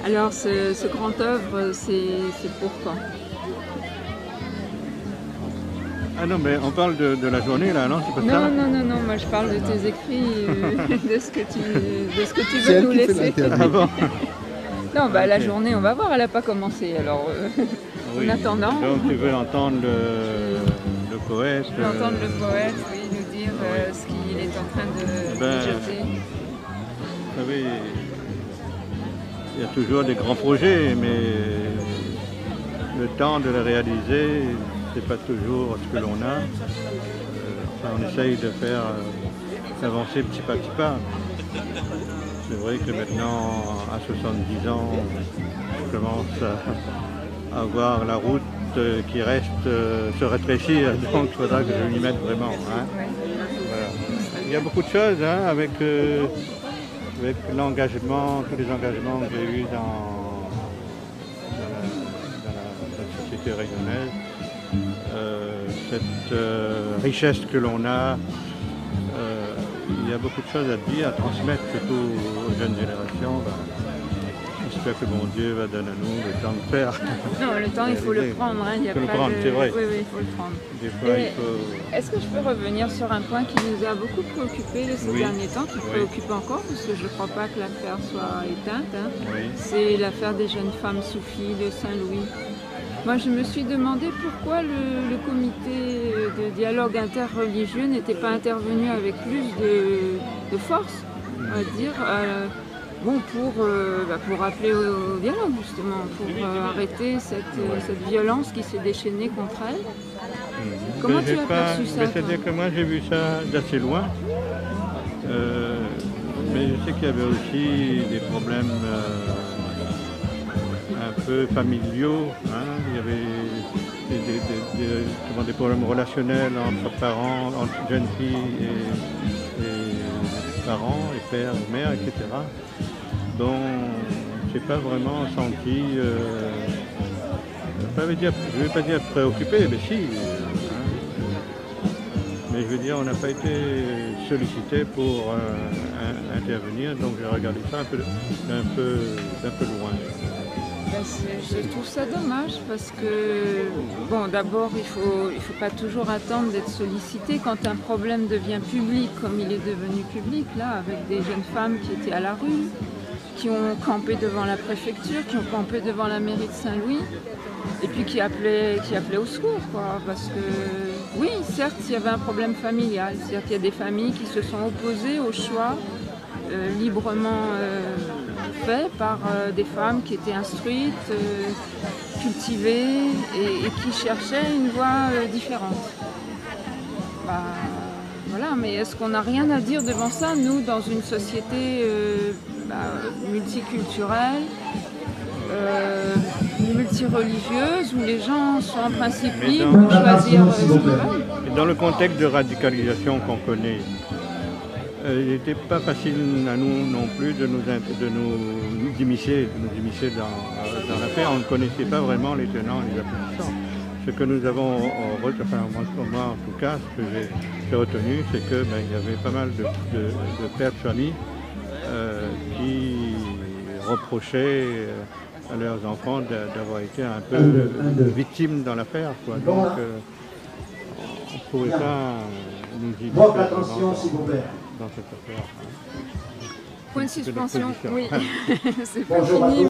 Alors, ce grand œuvre, c'est pour quand? Ah non, mais on parle de la journée là, non? C'est pas ça? Non, non, non, non, moi je parle de tes écrits, de ce que tu C'est veux elle nous qui fait laisser. l'interview. Ah bon? Non, bah la Ok. journée, on va voir, elle n'a pas commencé. Alors, Oui. en attendant, Donc tu veux entendre le poète? je veux entendre le poète, oui, nous dire Oui. ce qu'il est en train de Ben, jeter. Vous savez, il y a toujours des grands projets, mais le temps de les réaliser, c'est pas toujours ce que l'on a. Enfin, on essaye de faire avancer petit pas petit pas. C'est vrai que maintenant, à 70 ans, je commence à voir la route qui reste se rétrécir, donc il faudra que je m'y mette vraiment. Hein. Ouais. Voilà. Il y a beaucoup de choses hein, avec l'engagement, tous les engagements que j'ai eus dans la société régionale, cette richesse que l'on a, il y a beaucoup de choses à dire, à transmettre, surtout aux jeunes générations. J'espère que mon Dieu va donner à nous le temps de faire. Non, le temps, il faut le prendre. Hein. Il y a Il faut le pas prendre, de... c'est vrai. Oui, oui, il faut le prendre. Des fois, Et il faut... est-ce que je peux revenir sur un point qui nous a beaucoup préoccupés ces Oui. derniers temps, qui Oui. préoccupe encore, parce que je ne crois pas que l'affaire soit éteinte. Hein. Oui. C'est l'affaire des jeunes femmes soufis de Saint-Louis. Moi, je me suis demandé pourquoi le comité de dialogue interreligieux n'était pas intervenu avec plus de force, on va dire, bon, pour appeler au dialogue, justement, pour arrêter cette violence qui s'est déchaînée contre elle. Comment Mais tu j'ai as perçu ça, c'est-à-dire toi? que moi j'ai vu ça d'assez loin. Mais je sais qu'il y avait aussi des problèmes un peu familiaux. Hein. Il y avait des problèmes relationnels entre parents, entre jeunes filles et parents, et pères, et mères, etc. Donc je n'ai pas vraiment senti, je ne vais pas dire préoccupé, mais si. Mais je veux dire, on n'a pas été sollicité pour intervenir, donc j'ai regardé ça d'un peu loin. Ben, je trouve ça dommage parce que, bon, d'abord, il faut pas toujours attendre d'être sollicité quand un problème devient public, comme il est devenu public, là, avec des jeunes femmes qui étaient à la rue, qui ont campé devant la préfecture, qui ont campé devant la mairie de Saint-Louis, et puis qui appelaient au secours, quoi, parce que, oui, certes, il y avait un problème familial, c'est-à-dire qu'il y a des familles qui se sont opposées au choix librement fait par des femmes qui étaient instruites, cultivées et qui cherchaient une voie différente. Bah, voilà, mais est-ce qu'on n'a rien à dire devant ça, nous, dans une société multiculturelle, multireligieuse, où les gens sont en principe libres de choisir ce qu'ils veulent? Et dans le contexte de radicalisation qu'on connaît, il n'était pas facile à nous non plus de nous immiscer dans l'affaire. On ne connaissait pas vraiment les tenants et les aboutissants. Ce que nous avons retenu, enfin moi en tout cas, ce que j'ai retenu, c'est qu'il y avait pas mal de pères de famille qui reprochaient à leurs enfants d'avoir été un peu victimes dans l'affaire. Donc on ne pouvait pas nous immiscer Votre attention, s'il vous plaît. dans cette affaire. Point de suspension, oui, c'est pas Bonjour à fini.